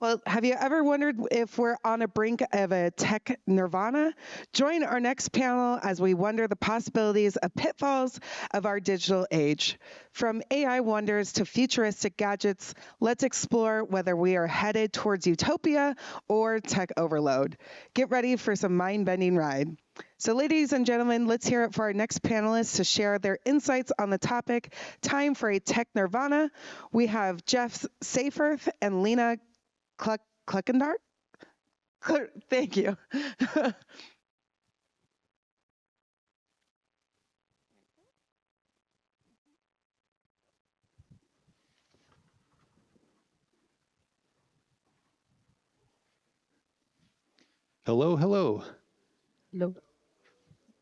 Well, have you ever wondered if we're on a brink of a tech nirvana? Join our next panel as we wonder the possibilities of pitfalls of our digital age. From AI wonders to futuristic gadgets, let's explore whether we are headed towards utopia or tech overload. Get ready for some mind-bending ride. So ladies and gentlemen, let's hear it for our next panelists to share their insights on the topic. Time for a tech nirvana. We have Jeff Seyfarth and Lena Kleckendart? Thank you. Hello, hello. Hello.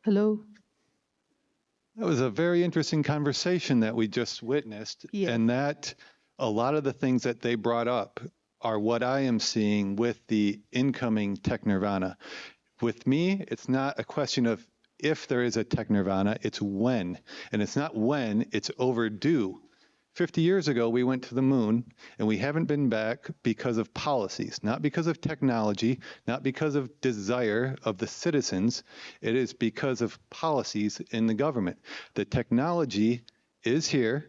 Hello. That was a very interesting conversation that we just witnessed. Yes. And that a lot of the things that they brought up are what I am seeing with the incoming tech nirvana. With me, it's not a question of if there is a tech nirvana, it's when. And it's not when, it's overdue. 50 years ago, we went to the moon, and we haven't been back because of policies, not because of technology, not because of desire of the citizens. It is because of policies in the government. The technology is here.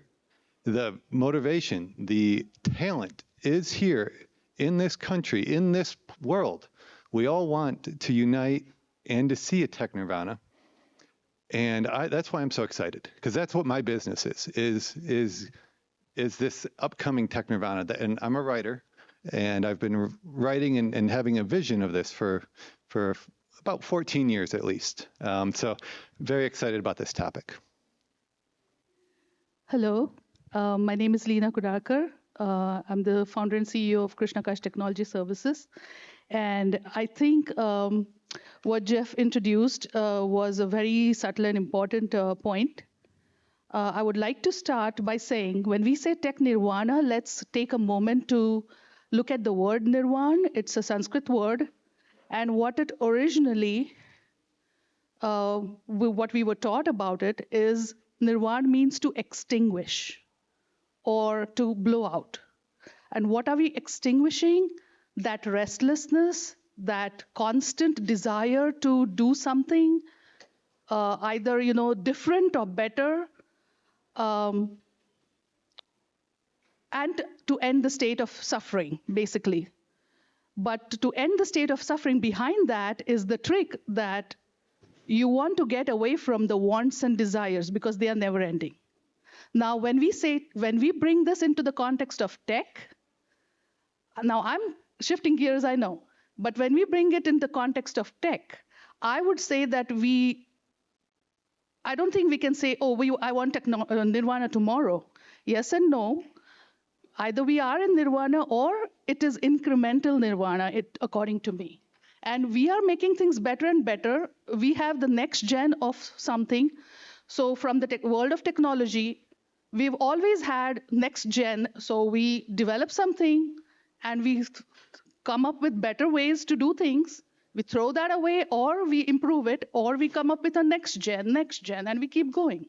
The motivation, the talent is here in this country, in this world. We all want to unite and to see a tech nirvana. And that's why I'm so excited, because that's what my business is this upcoming tech nirvana. And I'm a writer, and I've been writing and having a vision of this for about 14 years at least. So very excited about this topic. Hello. My name is Lena Kudarkar. I'm the founder and CEO of Krishnakash Technology Services. And I think what Jeff introduced was a very subtle and important point. I would like to start by saying, when we say tech nirvana, let's take a moment to look at the word nirvana. It's a Sanskrit word. And what it originally, what we were taught about it is nirvana means to extinguish or to blow out. And what are we extinguishing? That restlessness, that constant desire to do something, either different or better, and to end the state of suffering, basically. But to end the state of suffering, behind that is the trick that you want to get away from the wants and desires because they are never ending. Now, when we bring this into the context of tech, now I'm shifting gears, I know, but when we bring it in the context of tech, I would say that I don't think we can say, I want nirvana tomorrow. Yes and no. Either we are in nirvana or it is incremental nirvana, according to me. And we are making things better and better. We have the next gen of something. So from the world of technology, we've always had next gen. So we develop something and we come up with better ways to do things. We throw that away, or we improve it, or we come up with a next gen, and we keep going.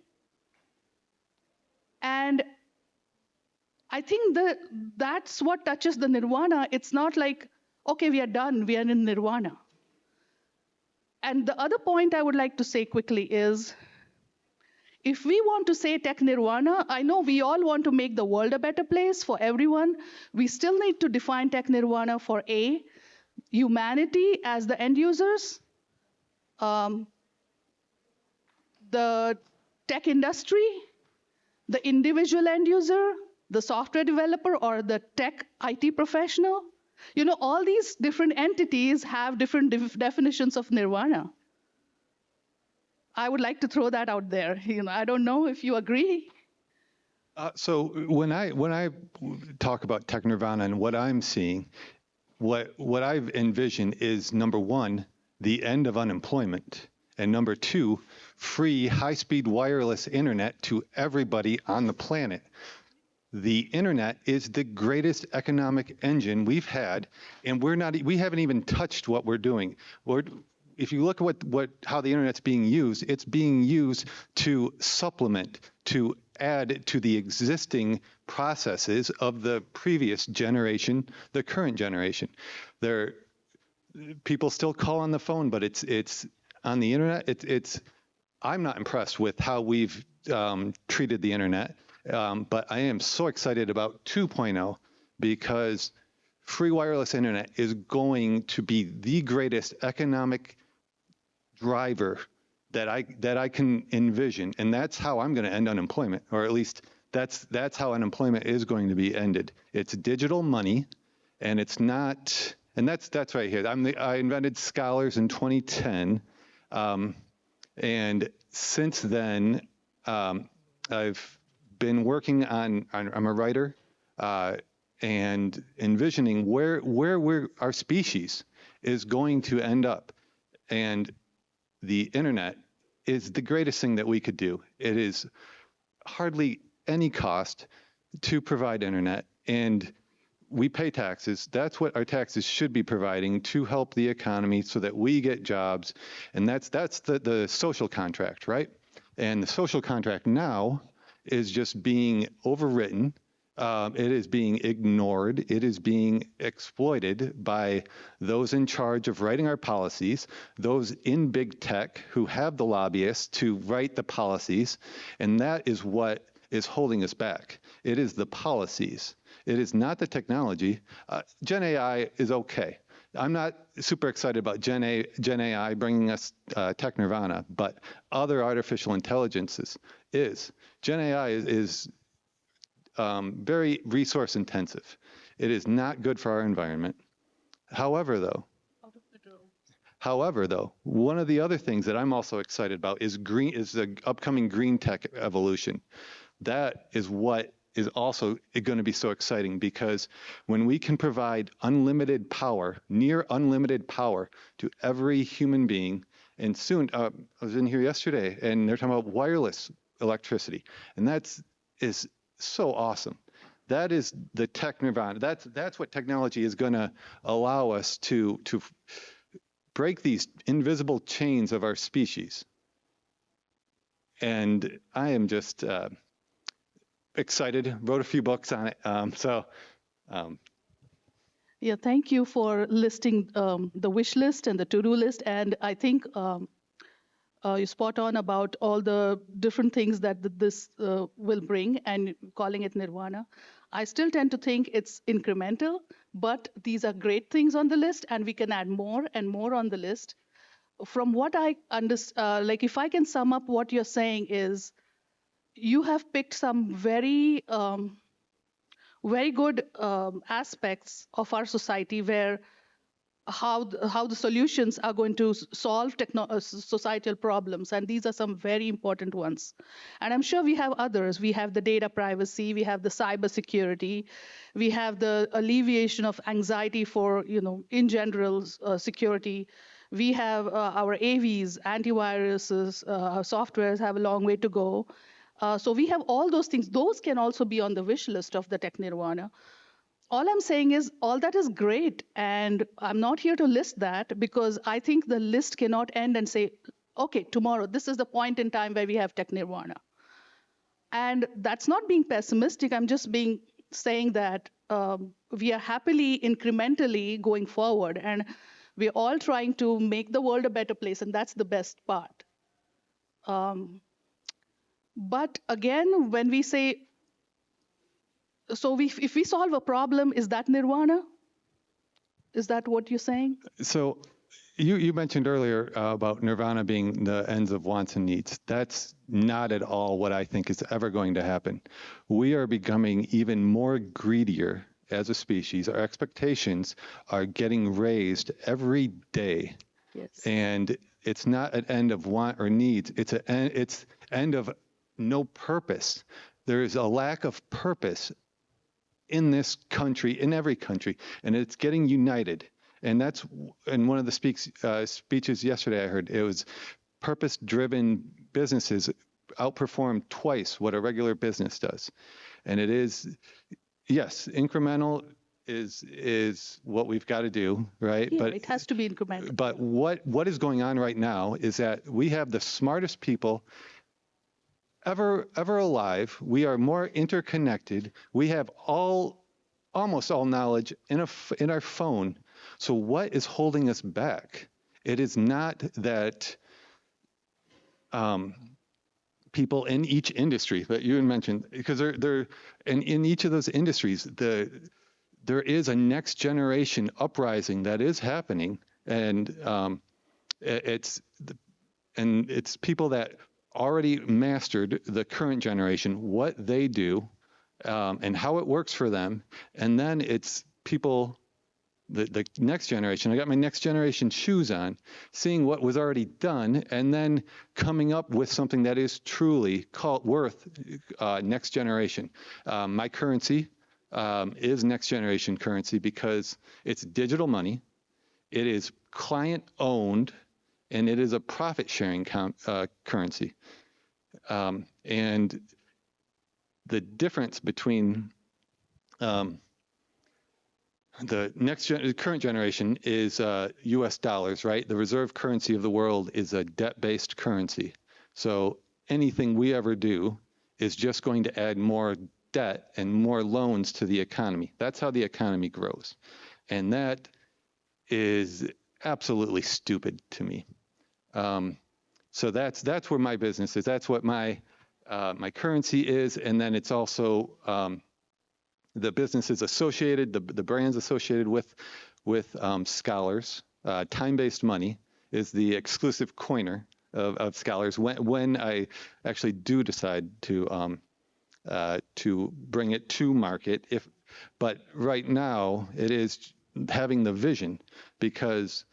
And I think that's what touches the nirvana. It's not like, okay, we are done, we are in nirvana. And the other point I would like to say quickly is, if we want to say tech nirvana, I know we all want to make the world a better place for everyone. We still need to define tech nirvana for humanity as the end users, the tech industry, the individual end user, the software developer, or the tech IT professional. All these different entities have different definitions of nirvana. I would like to throw that out there. I don't know if you agree. So when I talk about tech nirvana and what I'm seeing, what I've envisioned is, number one, the end of unemployment, and number two, free high-speed wireless internet to everybody on the planet. The internet is the greatest economic engine we've had, and we haven't even touched what we're doing. if you look at how the internet's being used, it's being used to supplement, to add to the existing processes of the previous generation, the current generation. People still call on the phone, but it's on the internet. I'm not impressed with how we've treated the internet, but I am so excited about 2.0 because free wireless internet is going to be the greatest economic driver that I can envision, and that's how I'm going to end unemployment, or at least that's how unemployment is going to be ended. It's digital money, and it's not, and that's right here. I invented Scholars in 2010, and since then I've been working on. I'm a writer. And envisioning where our species is going to end up. And the internet is the greatest thing that we could do. It is hardly any cost to provide internet, and we pay taxes. That's what our taxes should be providing to help the economy so that we get jobs. And that's the social contract, right? And the social contract now is just being overwritten. It is being ignored. It is being exploited by those in charge of writing our policies, those in big tech who have the lobbyists to write the policies, and that is what is holding us back. It is the policies. It is not the technology. Gen AI is okay. I'm not super excited about Gen AI bringing us tech nirvana, but other artificial intelligences is. Gen AI is very resource intensive. It is not good for our environment. However, though, one of the other things that I'm also excited about is the upcoming green tech evolution. That is what is also going to be so exciting, because when we can provide unlimited power, near unlimited power to every human being, and soon, I was in here yesterday and they're talking about wireless electricity, and is so awesome. That is the tech nirvana. That's what technology is going to allow us to break these invisible chains of our species. And I am just excited. Wrote a few books on it. Yeah, thank you for listing the wish list and the to-do list. And I think you're spot on about all the different things that this will bring, and calling it Nirvana. I still tend to think it's incremental, but these are great things on the list, and we can add more and more on the list. From what I understand, like if I can sum up what you're saying is, you have picked some very, very good aspects of our society where how the solutions are going to solve societal problems, and these are some very important ones. And I'm sure we have others. We have the data privacy, we have the cyber security, we have the alleviation of anxiety for, in general security. We have our AVs, antiviruses, our softwares have a long way to go. So we have all those things. Those can also be on the wish list of the tech nirvana. All I'm saying is all that is great, and I'm not here to list that, because I think the list cannot end and say, okay, tomorrow, this is the point in time where we have tech nirvana. And that's not being pessimistic. I'm just saying that we are happily, incrementally going forward, and we're all trying to make the world a better place, and that's the best part. But again, when we say, so if we solve a problem, is that nirvana? Is that what you're saying? So you mentioned earlier about nirvana being the ends of wants and needs. That's not at all what I think is ever going to happen. We are becoming even more greedier as a species. Our expectations are getting raised every day. Yes. And it's not an end of want or needs. It's end of no purpose. There is a lack of purpose in this country, in every country, and it's getting united. And that's in one of the speeches yesterday I heard, it was purpose-driven businesses outperform twice what a regular business does. And it is, yes, incremental is what we've got to do, right? Yeah, But it has to be incremental. But what is going on right now is that we have the smartest people ever alive. We are more interconnected. We have almost all knowledge in our phone. So what is holding us back? It is not that people in each industry that you mentioned, because they're in each of those industries, there is a next generation uprising that is happening, and it's people that already mastered the current generation, what they do, and how it works for them, and then it's people. The next generation, I got my next generation shoes on, seeing what was already done, and then coming up with something that is truly worth next generation. My currency is next generation currency because it's digital money, it is client owned, and it is a profit sharing currency. And the difference between the current generation is U.S. dollars, right? The reserve currency of the world is a debt-based currency. So anything we ever do is just going to add more debt and more loans to the economy. That's how the economy grows. And that is absolutely stupid to me. So that's where my business is. That's what my currency is. And then it's also the businesses associated, the brands associated with scholars. Time-based money is the exclusive coiner of scholars. When I actually do decide to bring it to market, but right now it is having the vision, because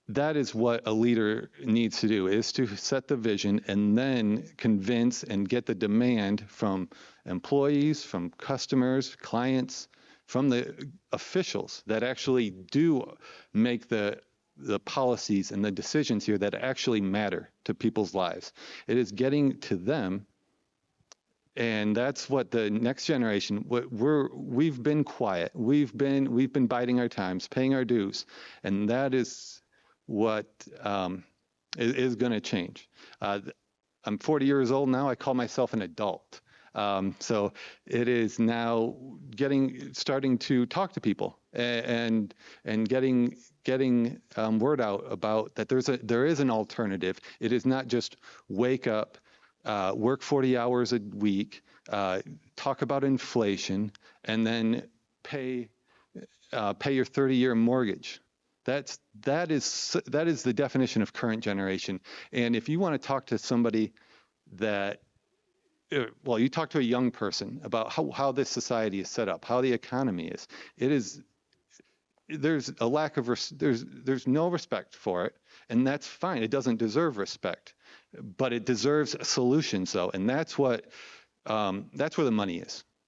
that is what a leader needs to do, is to set the vision and then convince and get the demand from employees, from customers, clients, from the officials that actually do make the policies and the decisions here that actually matter to people's lives. It is getting to them. And that's what the next generation. We've been quiet. We've been biding our times, paying our dues, and that is what is going to change. I'm 40 years old now. I call myself an adult. So it is now starting to talk to people and getting word out about that there is an alternative. It is not just wake up, work 40 hours a week, talk about inflation, and then pay your 30-year mortgage. That is the definition of current generation. And if you want to talk to somebody you talk to a young person about how this society is set up, how the economy is. There's a lack of there's no respect for it, and that's fine. It doesn't deserve respect, but it deserves solutions, though, and that's where the money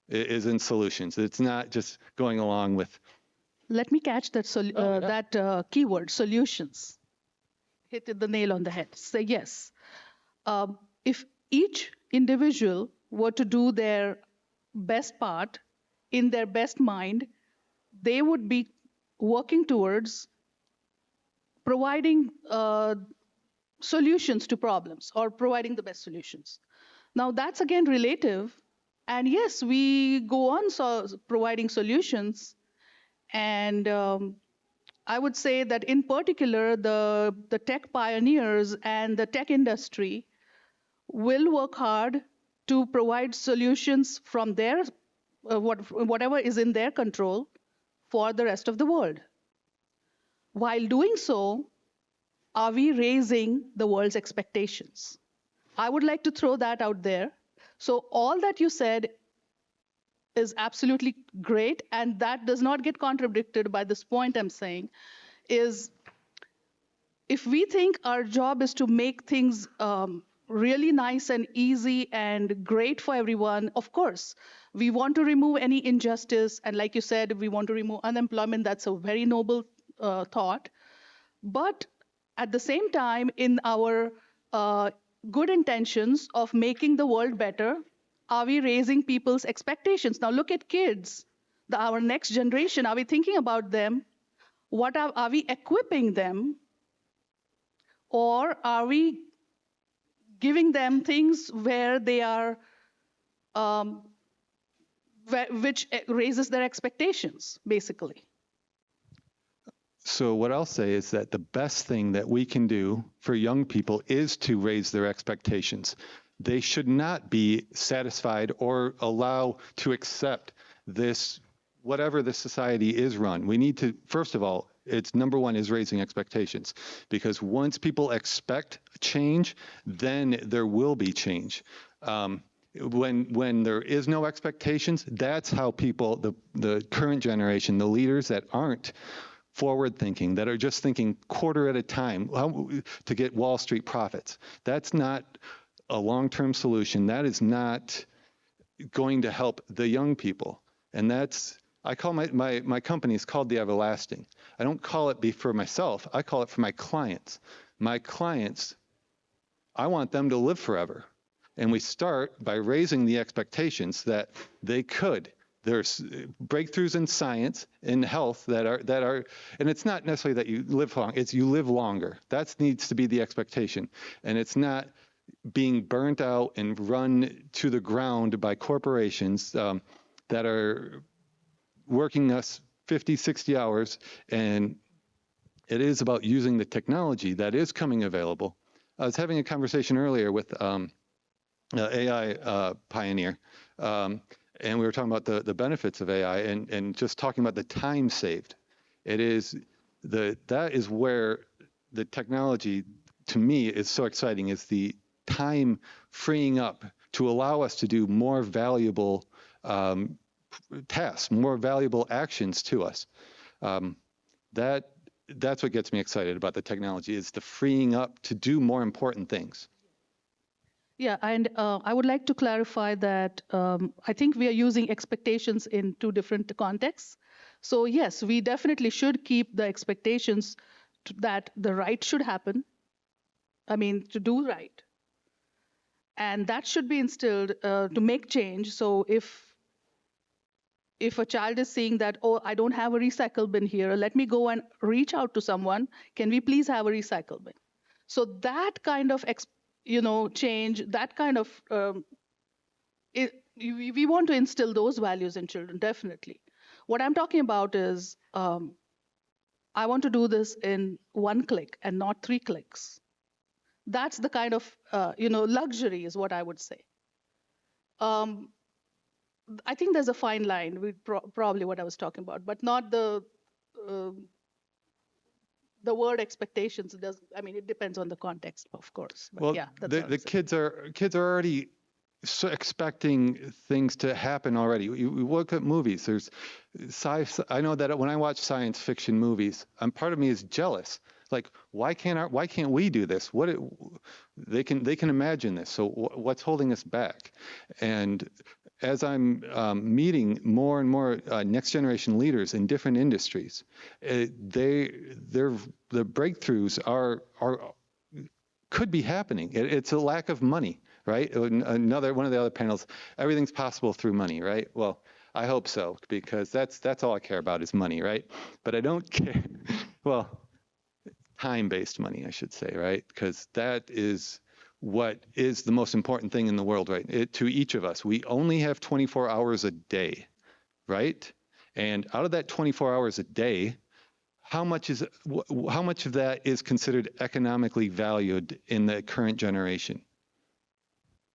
is in solutions. It's not just going along with. Let me catch that keyword, solutions. Hit the nail on the head. Say yes. If each individual were to do their best part in their best mind, they would be working towards providing solutions to problems, or providing the best solutions. Now, that's again relative. And yes, we go on providing solutions. And I would say that in particular, the tech pioneers and the tech industry will work hard to provide solutions from their whatever is in their control for the rest of the world. While doing so, are we raising the world's expectations? I would like to throw that out there. So all that you said is absolutely great, and that does not get contradicted by this point I'm saying, is if we think our job is to make things really nice and easy and great for everyone, of course, we want to remove any injustice, and like you said, we want to remove unemployment. That's a very noble thought. But at the same time, in our good intentions of making the world better, are we raising people's expectations? Now look at kids. our next generation, are we thinking about them? What are we equipping them? Or are we giving them things where they are, which raises their expectations, basically? So what I'll say is that the best thing that we can do for young people is to raise their expectations. They should not be satisfied or allow to accept this, whatever the society is run. We need to, first of all, it's number one is raising expectations, because once people expect change, then there will be change. When there is no expectations, that's how people, the current generation, the leaders that aren't forward thinking, that are just thinking quarter at a time to get Wall Street profits. That's not a long-term solution. That is not going to help the young people. And that's, I call my company is called The Everlasting. I don't call it for myself. I call it for my clients. My clients, I want them to live forever. And we start by raising the expectations that they could. There's breakthroughs in science, in health that are, and it's not necessarily that you live long, it's you live longer. That needs to be the expectation. And it's not being burnt out and run to the ground by corporations that are working us 50, 60 hours. And it is about using the technology that is coming available. I was having a conversation earlier with AI pioneer. And we were talking about the benefits of AI and just talking about the time saved. That is where the technology, to me, is so exciting, is the time freeing up to allow us to do more valuable tasks, more valuable actions to us. That's what gets me excited about the technology, is the freeing up to do more important things. Yeah, and I would like to clarify that I think we are using expectations in two different contexts. So yes, we definitely should keep the expectations that the right should happen. I mean, to do right. And that should be instilled to make change. So if a child is saying that, oh, I don't have a recycle bin here, let me go and reach out to someone. Can we please have a recycle bin? So that kind of change, that kind of, we want to instill those values in children, definitely. What I'm talking about is, I want to do this in one click and not 3 clicks. That's the kind of, luxury is what I would say. I think there's a fine line with probably what I was talking about, but not the word expectations. It depends on the context, of course. But well, yeah, the kids are already so expecting things to happen already. You look at movies. There's I know that when I watch science fiction movies, part of me is jealous. Like, why can't we do this? They can imagine this. So what's holding us back? And as I'm meeting more and more next generation leaders in different industries, the breakthroughs could be happening. It's a lack of money, right? One of the other panels, everything's possible through money, right? Well, I hope so, because that's all I care about is money, right? But I don't care. Well, time-based money, I should say, right? Because that is what is the most important thing in the world, right? To each of us, we only have 24 hours a day, right? And out of that 24 hours a day, how much of that is considered economically valued in the current generation?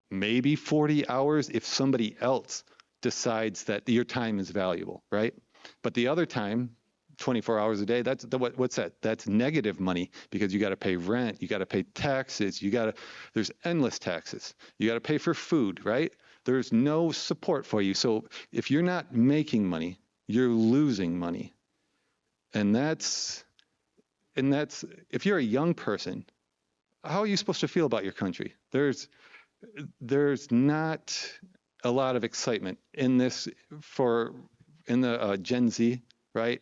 Maybe 40 hours if somebody else decides that your time is valuable, right? But the other time, 24 hours a day, what's that? That's negative money, because you got to pay rent, you got to pay taxes, there's endless taxes. You got to pay for food, right? There's no support for you. So if you're not making money, you're losing money. And that's if you're a young person, how are you supposed to feel about your country? There's not a lot of excitement in this in the Gen Z, right?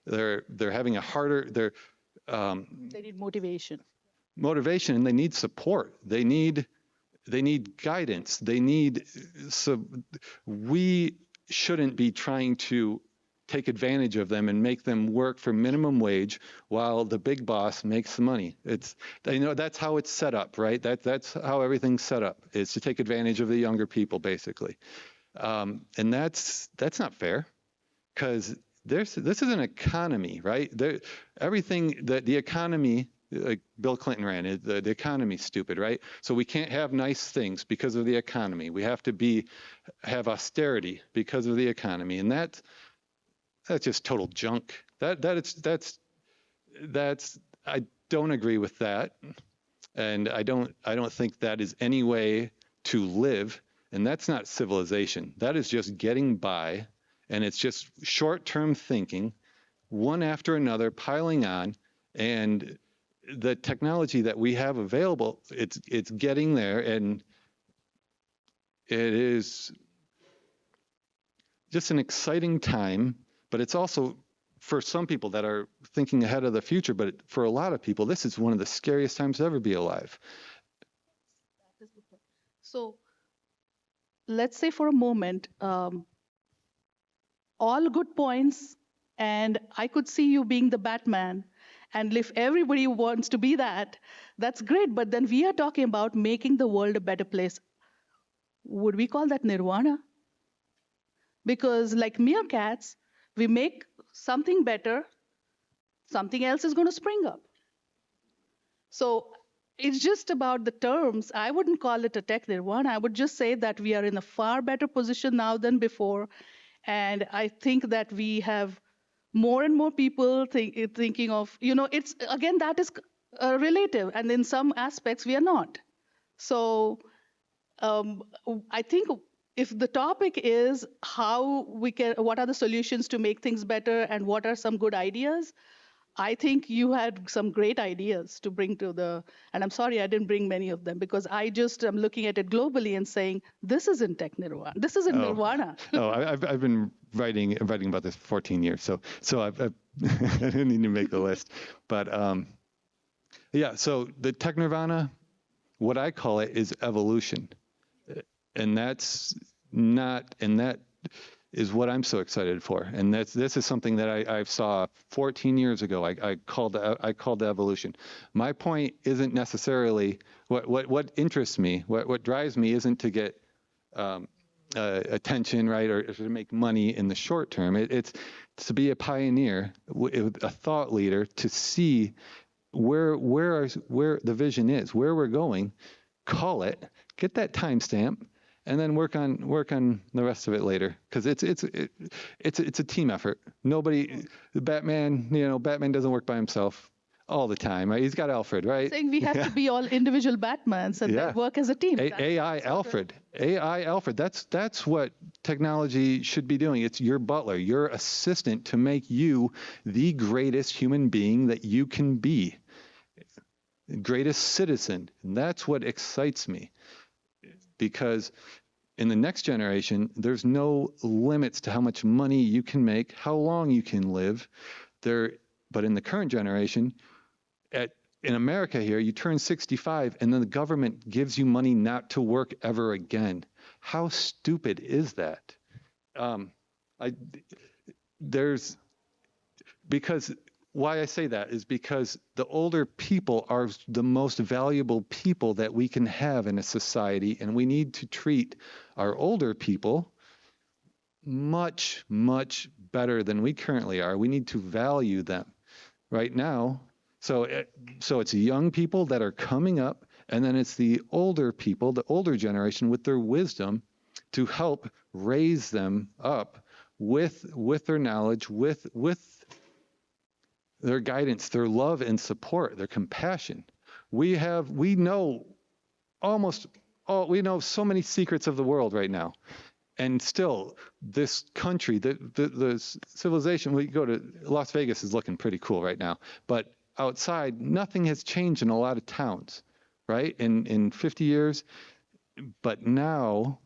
They're having a harder. They need motivation. Motivation, and they need support. They need guidance. We shouldn't be trying to take advantage of them and make them work for minimum wage while the big boss makes the money. That's how it's set up, right? That's how everything's set up, is to take advantage of the younger people, basically. And that's not fair, because this is an economy, right? Everything that the economy, like Bill Clinton ran it, the economy's stupid, right? So we can't have nice things because of the economy. We have to have austerity because of the economy, and that's just total junk. That's I don't agree with that, and I don't think that is any way to live, and that's not civilization. That is just getting by, and it's just short-term thinking, one after another, piling on, and the technology that we have available, it's getting there, and it is just an exciting time. But it's also, for some people that are thinking ahead of the future, but for a lot of people, this is one of the scariest times to ever be alive. So let's say for a moment, all good points, and I could see you being the Batman. And if everybody wants to be that, that's great. But then we are talking about making the world a better place. Would we call that Nirvana? Because like meerkats, we make something better, something else is going to spring up. So it's just about the terms. I wouldn't call it a tech Nirvana. I would just say that we are in a far better position now than before. And I think that we have more and more people thinking of, it's, again, that is relative. And in some aspects, we are not. So I think if the topic is what are the solutions to make things better and what are some good ideas, I think you had some great ideas to bring and I'm sorry I didn't bring many of them, because I just am looking at it globally and saying, this isn't tech Nirvana. This isn't Nirvana. I've been writing about this for 14 years, so I didn't need to make the list. But so the tech Nirvana, what I call it, is evolution. And that is what I'm so excited for. And this is something that I saw 14 years ago. I called evolution. My point isn't necessarily what interests me. What drives me isn't to get attention, right, or to make money in the short term. It's to be a pioneer, a thought leader, to see where the vision is, where we're going, call it, get that timestamp, and then work on the rest of it later, because it's a team effort. Batman doesn't work by himself all the time, right? He's got Alfred, right? Saying we have to be all individual Batmans and then work as a team. AI Alfred. That's what technology should be doing. It's your butler, your assistant, to make you the greatest human being that you can be, greatest citizen. And that's what excites me. Because in the next generation, there's no limits to how much money you can make, how long you can live. But in the current generation, in America here, you turn 65 and then the government gives you money not to work ever again. How stupid is that? Why I say that is because the older people are the most valuable people that we can have in a society, and we need to treat our older people much, much better than we currently are. We need to value them right now. So it's the young people that are coming up, and then it's the older people, the older generation, with their wisdom, to help raise them up with their knowledge, with their guidance, their love and support, their compassion. We know so many secrets of the world right now. And still, this country, the civilization, we go to Las Vegas is looking pretty cool right now. But outside, nothing has changed in a lot of towns, right? In 50 years. But now,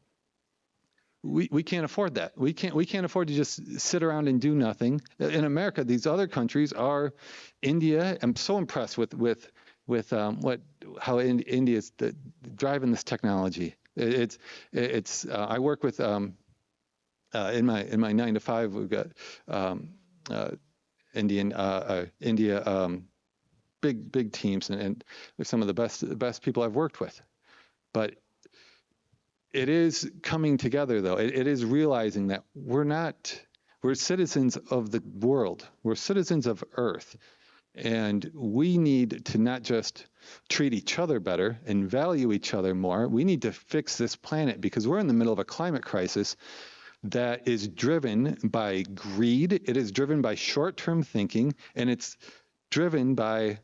we can't afford that. We can't afford to just sit around and do nothing. In America, these other countries are India. I'm so impressed with how India is driving this technology. I work with in my 9 to 5, we've got India, big teams, and they're some of the best people I've worked with. But it is coming together, though. It is realizing that we're citizens of the world. We're citizens of Earth. And we need to not just treat each other better and value each other more. We need to fix this planet because we're in the middle of a climate crisis that is driven by greed. It is driven by short-term thinking, and it's driven by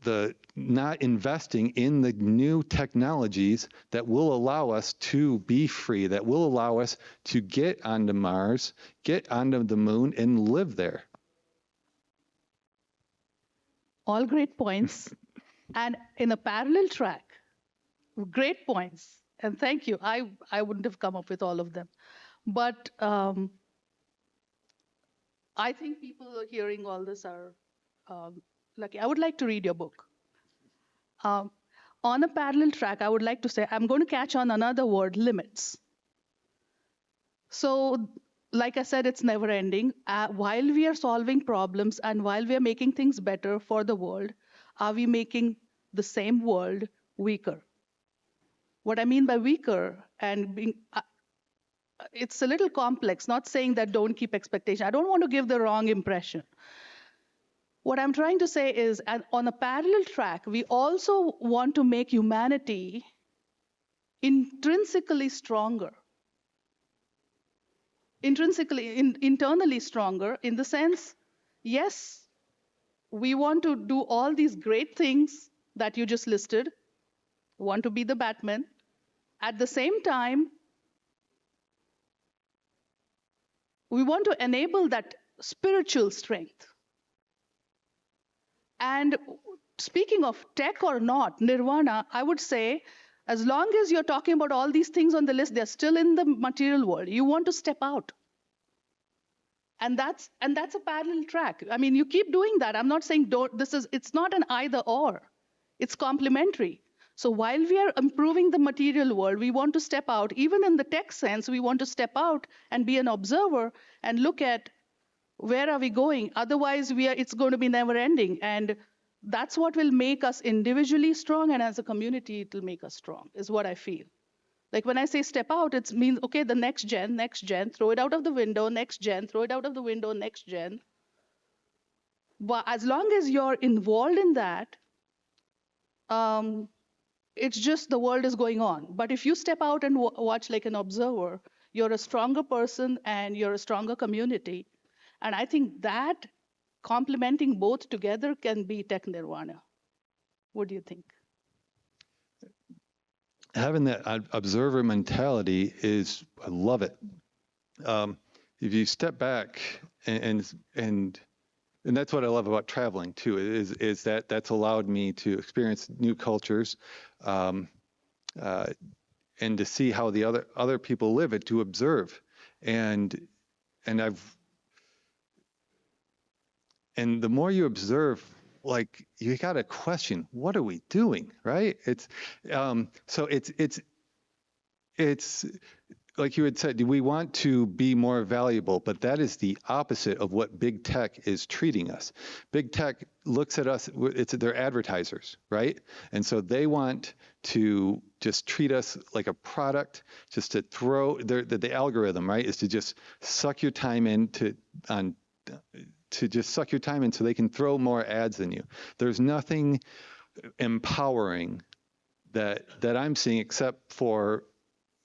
the not investing in the new technologies that will allow us to be free, that will allow us to get onto Mars, get onto the moon, and live there. All great points. And in a parallel track, great points. And thank you. I wouldn't have come up with all of them. But I think people hearing all this are lucky. I would like to read your book. On a parallel track, I would like to say, I'm going to catch on another word, limits. So, like I said, it's never ending. While we are solving problems and while we are making things better for the world, are we making the same world weaker? What I mean by weaker and being, it's a little complex, not saying that don't keep expectation. I don't want to give the wrong impression. What I'm trying to say is, on a parallel track, we also want to make humanity intrinsically stronger. Internally stronger in the sense, yes, we want to do all these great things that you just listed, want to be the Batman. At the same time, we want to enable that spiritual strength. And speaking of tech or not, Nirvana, I would say, as long as you're talking about all these things on the list, they're still in the material world. You want to step out. And that's a parallel track. I mean, you keep doing that. I'm not saying it's not an either or. It's complementary. So while we are improving the material world, we want to step out. Even in the tech sense, we want to step out and be an observer and look at where are we going. Otherwise, it's going to be never ending. And that's what will make us individually strong, and as a community, it will make us strong, is what I feel. Like when I say step out, it means, okay, the next gen, throw it out of the window, next gen, throw it out of the window, next gen. But as long as you're involved in that, it's just the world is going on. But if you step out and watch like an observer, you're a stronger person and you're a stronger community. And I think that complementing both together can be tech nirvana. What do you think? Having that observer mentality I love it. If you step back and that's what I love about traveling too, is that's allowed me to experience new cultures, and to see how the other people live it, to observe, and the more you observe, like, you got to question, what are we doing, right? So it's like you had said, do we want to be more valuable? But that is the opposite of what big tech is treating us. Big tech looks at us, they're advertisers, right? And so they want to just treat us like a product, just to the algorithm, right, is to just suck your time in so they can throw more ads in you. There's nothing empowering that I'm seeing except for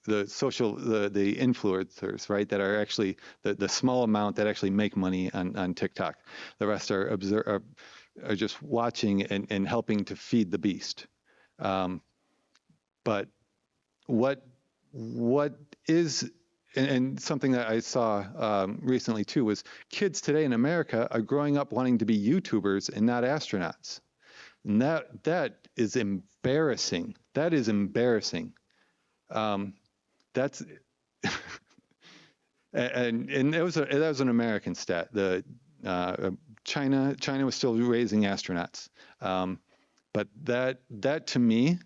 the influencers, right, that are actually the small amount that actually make money on TikTok. The rest are just watching and helping to feed the beast. But what is, and something that I saw recently too, was kids today in America are growing up wanting to be YouTubers and not astronauts. And that is embarrassing. That is embarrassing. That's and that was an American stat. China was still raising astronauts, but that to me,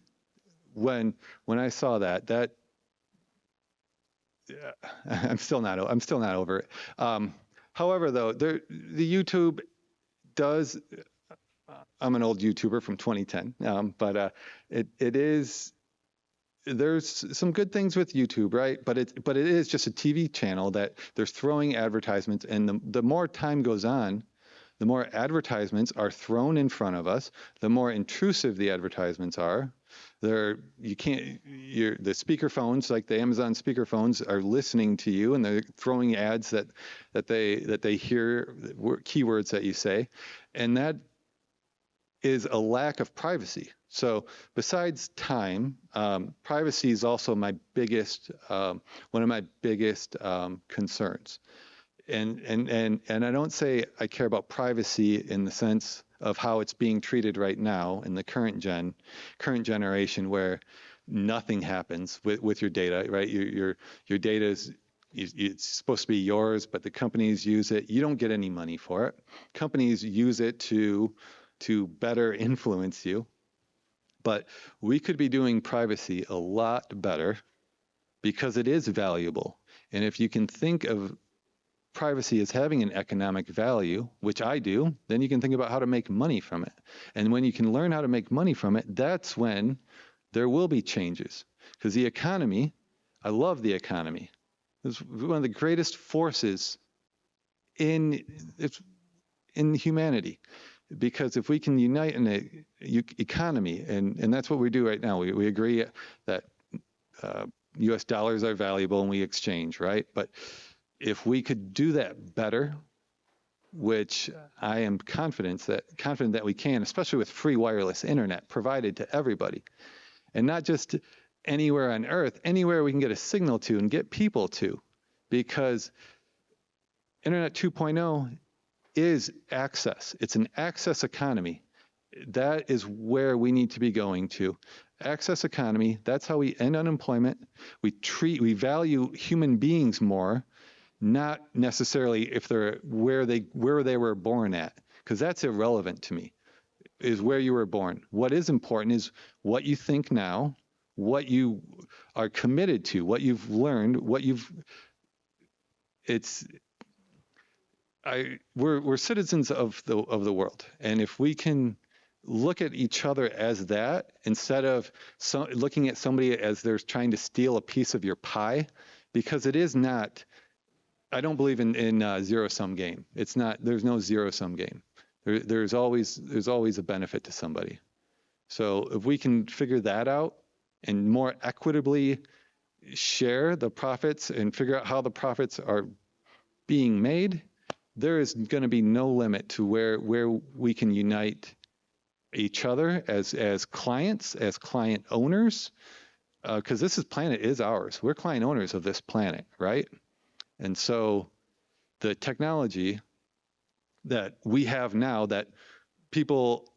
when I saw that I'm still not over it. However, though, the YouTube does. I'm an old YouTuber from 2010, but it is. There's some good things with YouTube, right? But it is just a TV channel that there's throwing advertisements, and the more time goes on, the more advertisements are thrown in front of us, the more intrusive the advertisements are. The speakerphones, like the Amazon speakerphones, are listening to you, and they're throwing ads that they hear keywords that you say, and that is a lack of privacy. So besides time, privacy is also my biggest one of my biggest concerns. And I don't say I care about privacy in the sense of how it's being treated right now in the current generation, where nothing happens with your data, right? Your data is it's supposed to be yours, but the companies use it. You don't get any money for it. Companies use it to better influence you. But we could be doing privacy a lot better because it is valuable. And if you can think of privacy as having an economic value, which I do, then you can think about how to make money from it. And when you can learn how to make money from it, that's when there will be changes. Because the economy, I love the economy. It's one of the greatest forces in humanity. Because if we can unite in an economy, and that's what we do right now, we agree that U.S. dollars are valuable and we exchange, right? But if we could do that better, which I am confident that we can, especially with free wireless internet provided to everybody, and not just anywhere on Earth, anywhere we can get a signal to and get people to, because Internet 2.0 is access. It's an access economy. That is where we need to be going to. Access economy, that's how we end unemployment. We value human beings more, not necessarily if they're where they were born at, because that's irrelevant to me, is where you were born. What is important is what you think now, what you are committed to, what you've learned, we're citizens of the world, and if we can look at each other as that instead of looking at somebody as they're trying to steal a piece of your pie, because it is not. I don't believe in zero-sum game. It's not. There's no zero-sum game. There's always a benefit to somebody. So if we can figure that out and more equitably share the profits and figure out how the profits are being made, there is going to be no limit to where we can unite each other as clients, as client owners, because this planet is ours. We're client owners of this planet, right? And so the technology that we have now that people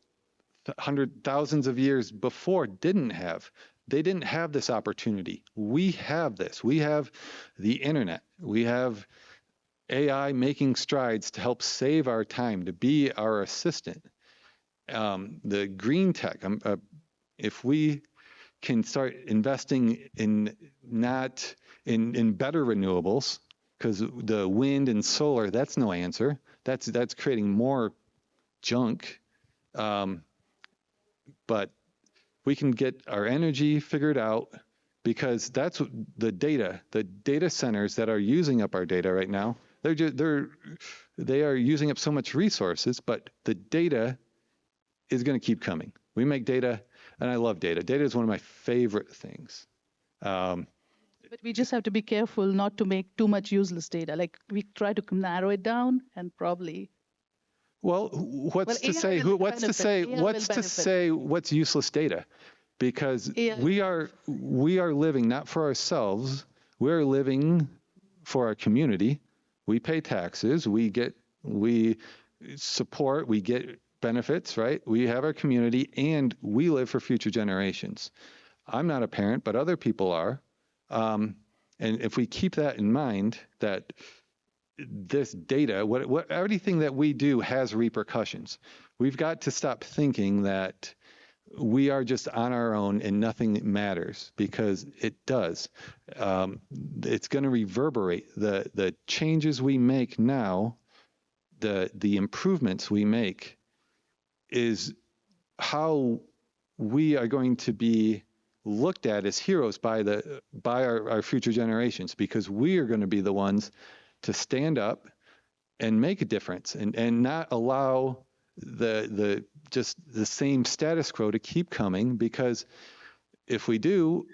thousands of years before didn't have, they didn't have this opportunity. We have this. We have the internet. We have AI making strides to help save our time, to be our assistant. The green tech, if we can start investing in better renewables, because the wind and solar, that's no answer. That's creating more junk. But we can get our energy figured out, because that's what the data centers that are using up our data right now. They are using up so much resources, but the data is going to keep coming. We make data, and I love data. Data is one of my favorite things. But we just have to be careful not to make too much useless data. Like, we try to narrow it down, and probably. Well, what's to say what's useless data? Because we are living not for ourselves. We are living for our community. We pay taxes. We support. We get benefits, right? We have our community, and we live for future generations. I'm not a parent, but other people are. And if we keep that in mind, that this data, everything that we do has repercussions. We've got to stop thinking that we are just on our own and nothing matters, because it does. It's going to reverberate. The changes we make now, the improvements we make, is how we are going to be looked at as heroes by our future generations, because we are going to be the ones to stand up and make a difference, and not allow the just the same status quo to keep coming. Because if we do,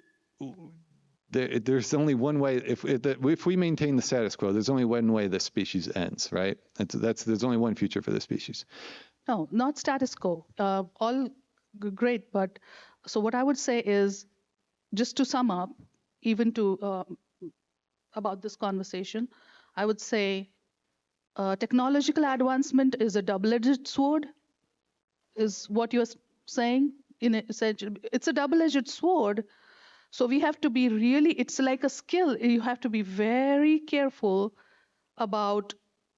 there's only one way. If we maintain the status quo, there's only one way the species ends, right? There's only one future for the species. No, not status quo. All great, but so what I would say is, just to sum up, even to about this conversation, I would say technological advancement is a double-edged sword, is what you're saying. It's a double-edged sword. So we have to be really, it's like a skill. You have to be very careful about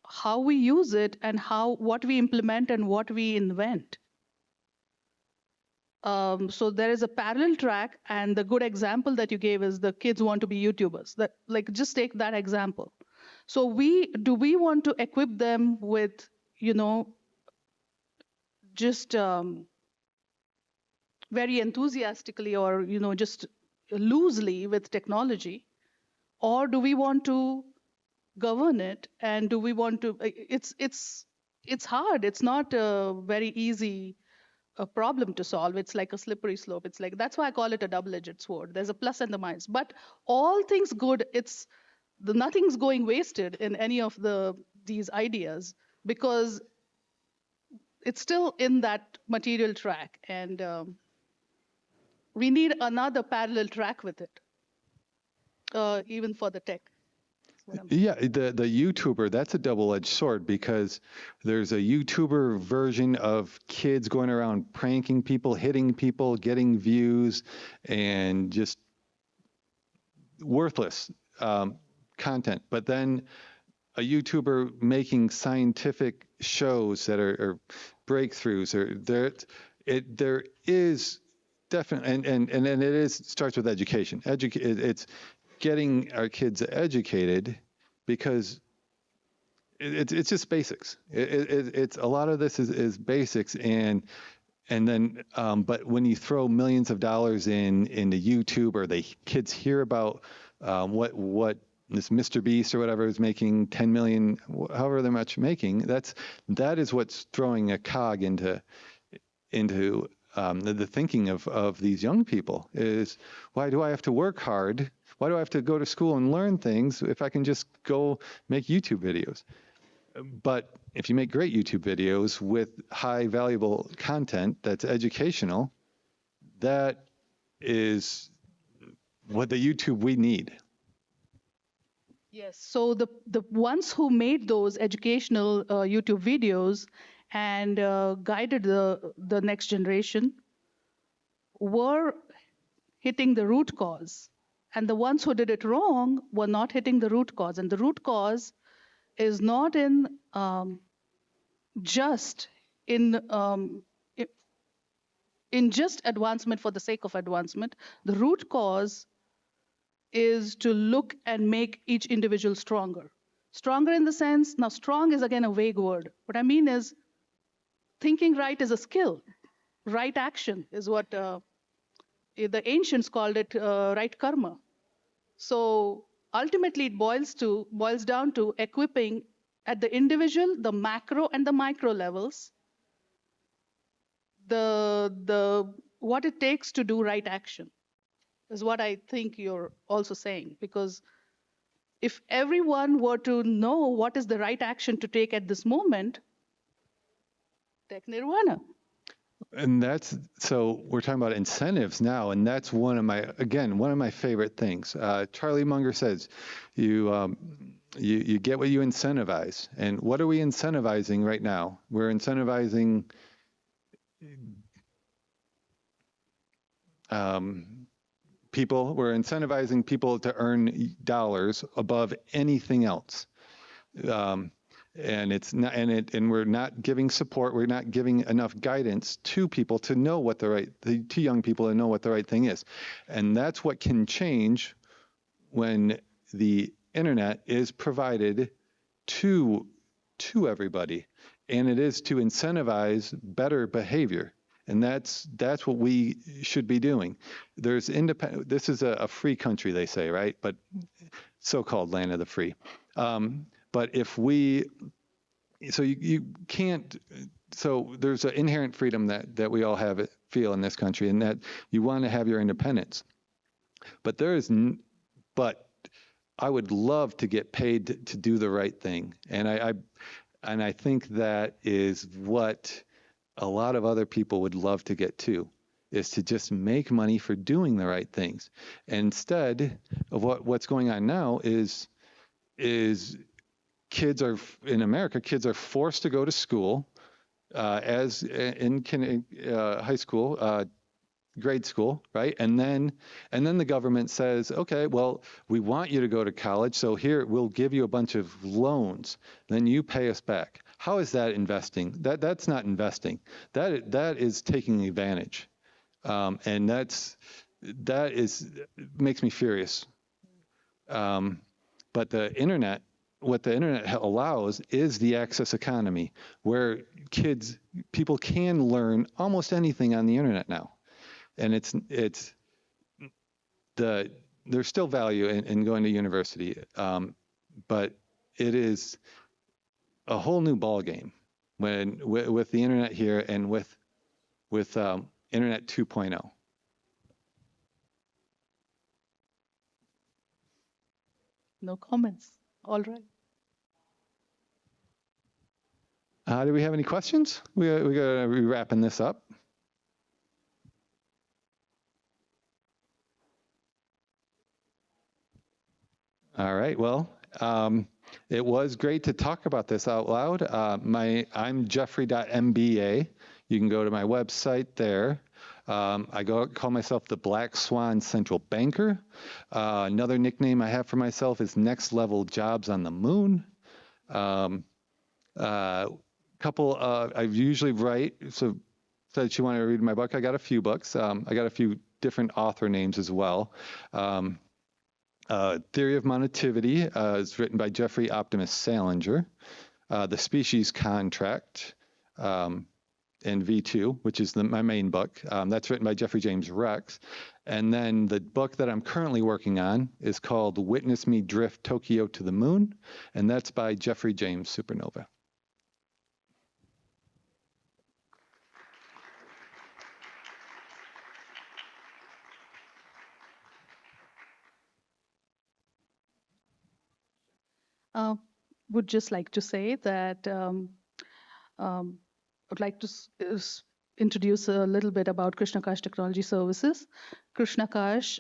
how we use it and what we implement and what we invent. So there is a parallel track, and the good example that you gave is the kids want to be YouTubers. That, like, just take that example. So do we want to equip them with, just very enthusiastically, or just loosely with technology, or do we want to govern it? And do we want to? It's hard. It's not a very easy problem to solve. It's like a slippery slope. It's like, that's why I call it a double-edged sword. There's a plus and the minus, but all things good. Nothing's going wasted in any of these ideas, because it's still in that material track, and we need another parallel track with it, even for the tech. Yeah, the YouTuber, that's a double-edged sword, because there's a YouTuber version of kids going around pranking people, hitting people, getting views, and just worthless content. But then a YouTuber making scientific shows that are breakthroughs, or there is definitely, and it starts with education. It's getting our kids educated, because it's just basics. It's a lot of this is basics, and then but when you throw millions of dollars into YouTube, or the kids hear about what this Mr. Beast or whatever is making 10 million, however they're much making, that is what's throwing a cog into the thinking of these young people, is, why do I have to work hard? Why do I have to go to school and learn things if I can just go make YouTube videos? But if you make great YouTube videos with high valuable content that's educational, that is what the YouTube we need. Yes. So the ones who made those educational YouTube videos and guided the next generation were hitting the root cause. And the ones who did it wrong were not hitting the root cause. And the root cause is not just in just advancement for the sake of advancement. The root cause is to look and make each individual stronger. Stronger in the sense, now strong is again a vague word. What I mean is, thinking right is a skill. Right action is what the ancients called it, right karma. So ultimately it boils down to equipping at the individual, the macro and the micro levels, what it takes to do right action, is what I think you're also saying. Because if everyone were to know what is the right action to take at this moment, tech nirvana. And so we're talking about incentives now, and that's one of my favorite things. Charlie Munger says, you get what you incentivize. And what are we incentivizing right now? We're incentivizing people. We're incentivizing people to earn dollars above anything else. and it's not, and we're not giving support. We're not giving enough guidance to people to know what to young people to know what the right thing is, and that's what can change when the internet is provided to everybody, and it is to incentivize better behavior. And that's what we should be doing. There's independent. This is a free country, they say, right? But so-called land of the free. But if you can't. So there's an inherent freedom that we all feel in this country, and that you want to have your independence. But but I would love to get paid to do the right thing, and I think that is what a lot of other people would love to get to, is to just make money for doing the right things. Instead of what's going on now is kids in America forced to go to school as in high school, grade school, right? And then the government says, okay, well, we want you to go to college, so here we'll give you a bunch of loans, then you pay us back. How is that investing? That's not investing. That is taking advantage, and that makes me furious. But what the internet allows is the access economy, where people can learn almost anything on the internet now, and there's still value in going to university, but it is a whole new ball game with the internet here and with Internet 2.0. No comments. All right. Do we have any questions? We're going to be wrapping this up. All right. Well, it was great to talk about this out loud. I'm Jeffrey.mba. You can go to my website there. I call myself the Black Swan Central Banker. Another nickname I have for myself is Next Level Jobs on the Moon. I usually write, so that you want to read my book. I got a few books. I got a few different author names as well. Theory of Monetivity is written by Jeffrey Optimus Salinger. The Species Contract, and V2, which is my main book. That's written by Jeffrey James Rex. And then the book that I'm currently working on is called Witness Me Drift Tokyo to the Moon, and that's by Jeffrey James Supernova. Would just like to say that I'd like to introduce a little bit about Krishnakash Technology Services. Krishnakash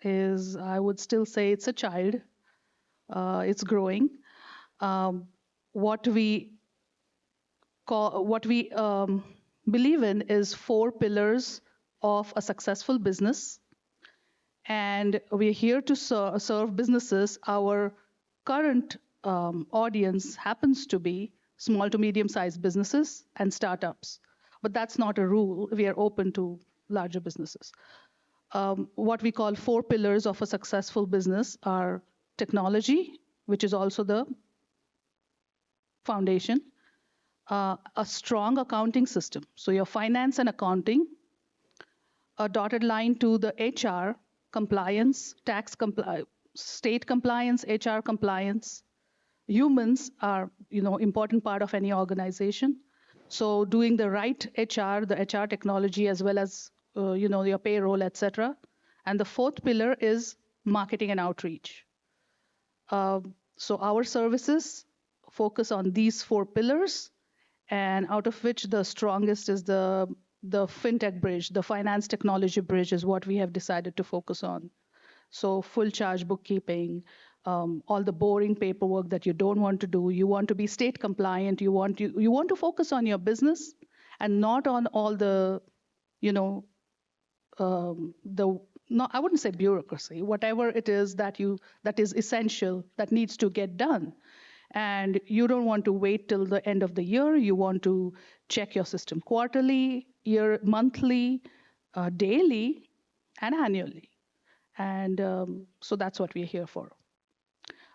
is, I would still say, it's a child. It's growing. What we believe in is 4 pillars of a successful business. And we're here to serve businesses. Our current audience happens to be small to medium-sized businesses and startups. But that's not a rule. We are open to larger businesses. What we call 4 pillars of a successful business are technology, which is also the foundation, a strong accounting system. So your finance and accounting, a dotted line to the HR, compliance, tax compliance, state compliance, HR compliance. Humans are, important part of any organization. So doing the right HR, the HR technology, as well as, your payroll, etc. And the 4th pillar is marketing and outreach. So our services focus on these 4 pillars, and out of which the strongest is the fintech bridge, the finance technology bridge is what we have decided to focus on. So full charge bookkeeping, all the boring paperwork that you don't want to do. You want to be state compliant. You want to focus on your business and not on all the, I wouldn't say bureaucracy, whatever it is that is essential, that needs to get done. And you don't want to wait till the end of the year. You want to check your system quarterly, monthly, daily, and annually. And so that's what we're here for.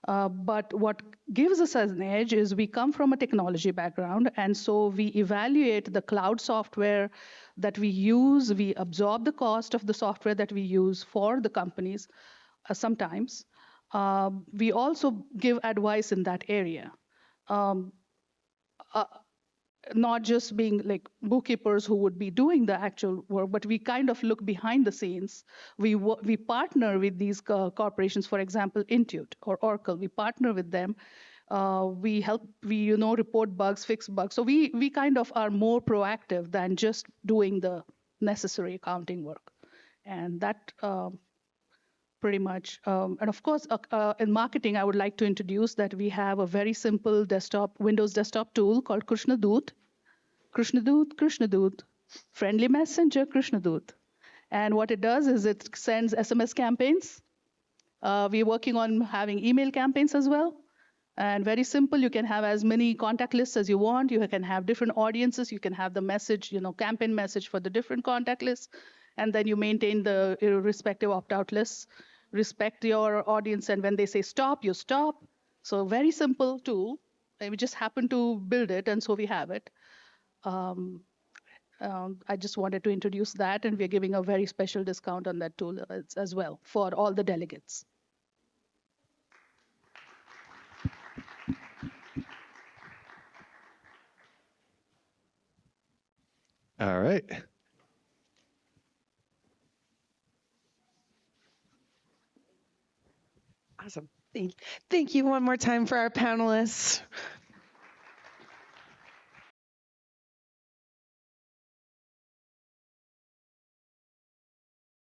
But what gives us an edge is we come from a technology background, and so we evaluate the cloud software that we use. We absorb the cost of the software that we use for the companies sometimes. We also give advice in that area. Um, uh, Not just being like bookkeepers who would be doing the actual work, but we kind of look behind the scenes. We partner with these corporations, for example, Intuit or Oracle. We partner with them. We help, report bugs, fix bugs. So we kind of are more proactive than just doing the necessary accounting work. And that pretty much. And of course, in marketing, I would like to introduce that we have a very simple Windows desktop tool called Krishnadoot. Krishnadoot, friendly messenger Krishnadoot. And what it does is it sends SMS campaigns. We're working on having email campaigns as well. And very simple, you can have as many contact lists as you want. You can have different audiences. You can have the message, campaign message for the different contact lists. And then you maintain the respective opt-out lists, respect your audience. And when they say stop, you stop. So very simple tool. And we just happen to build it, and so we have it. I just wanted to introduce that, and we're giving a very special discount on that tool as well for all the delegates. All right. Awesome. Thank you one more time for our panelists.